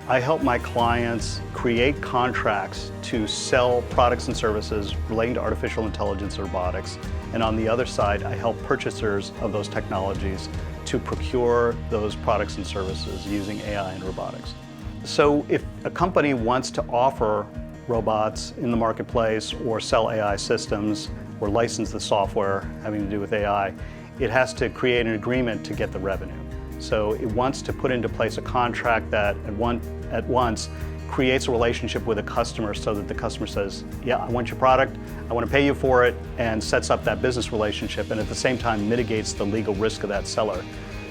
I help my clients create contracts to sell products and services relating to artificial intelligence and robotics. And on the other side, I help purchasers of those technologies to procure those products and services using AI and robotics. So if a company wants to offer robots in the marketplace or sell AI systems or license the software having to do with AI, it has to create an agreement to get the revenue. So it wants to put into place a contract that at once creates a relationship with a customer so that the customer says, yeah, I want your product, I want to pay you for it, and sets up that business relationship, and at the same time mitigates the legal risk of that seller.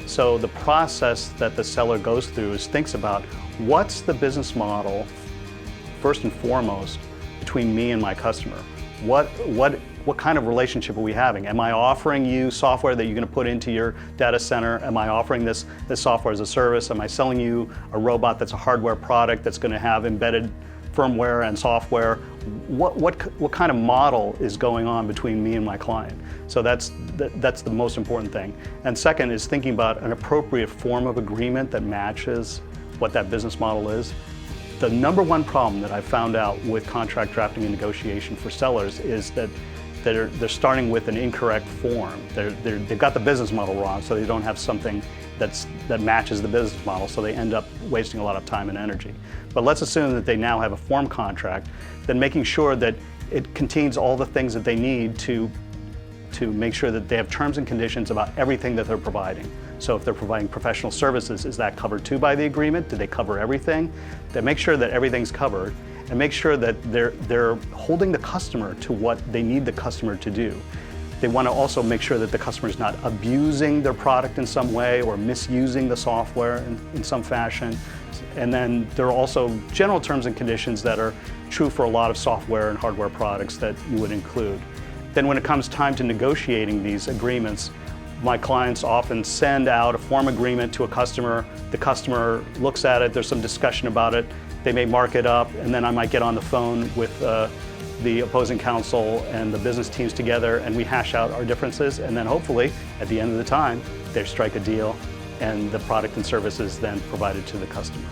So the process that the seller goes through is thinks about what's the business model, first and foremost, between me and my customer. What kind of relationship are we having? Am I offering you software that you're going to put into your data center? Am I offering this software as a service? Am I selling you a robot that's a hardware product that's going to have embedded firmware and software? What kind of model is going on between me and my client? So that's the most important thing. And second is thinking about an appropriate form of agreement that matches what that business model is. The number one problem that I found out with contract drafting and negotiation for sellers is that they're starting with an incorrect form. They've got the business model wrong, so they don't have something that matches the business model, so they end up wasting a lot of time and energy. But let's assume that they now have a form contract, then making sure that it contains all the things that they need to make sure that they have terms and conditions about everything that they're providing. So if they're providing professional services, is that covered too by the agreement? Do they cover everything? They make sure that everything's covered and make sure that they're holding the customer to what they need the customer to do. They want to also make sure that the customer is not abusing their product in some way or misusing the software in some fashion. And then there are also general terms and conditions that are true for a lot of software and hardware products that you would include. Then when it comes time to negotiating these agreements, my clients often send out a form agreement to a customer. The customer looks at it, there's some discussion about it, they may mark it up, and then I might get on the phone with the opposing counsel and the business teams together, and we hash out our differences, and then hopefully, at the end of the time, they strike a deal, and the product and service is then provided to the customer.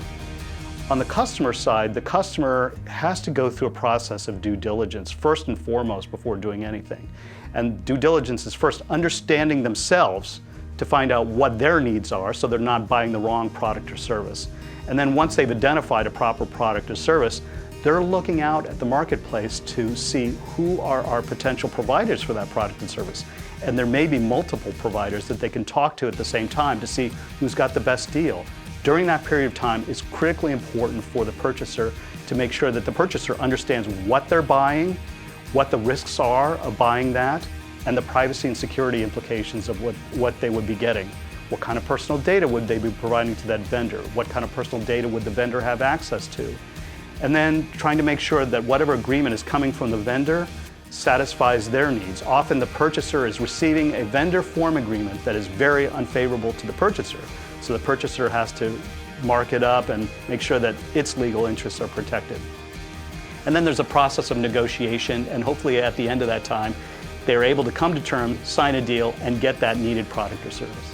On the customer side, the customer has to go through a process of due diligence, first and foremost, before doing anything. And due diligence is first understanding themselves to find out what their needs are so they're not buying the wrong product or service. And then once they've identified a proper product or service, they're looking out at the marketplace to see who are our potential providers for that product and service. And there may be multiple providers that they can talk to at the same time to see who's got the best deal. During that period of time, it's critically important for the purchaser to make sure that the purchaser understands what they're buying, what the risks are of buying that, and the privacy and security implications of what they would be getting. What kind of personal data would they be providing to that vendor? What kind of personal data would the vendor have access to? And then trying to make sure that whatever agreement is coming from the vendor satisfies their needs. Often the purchaser is receiving a vendor form agreement that is very unfavorable to the purchaser. So the purchaser has to mark it up and make sure that its legal interests are protected. And then there's a process of negotiation, and hopefully at the end of that time, they're able to come to terms, sign a deal, and get that needed product or service.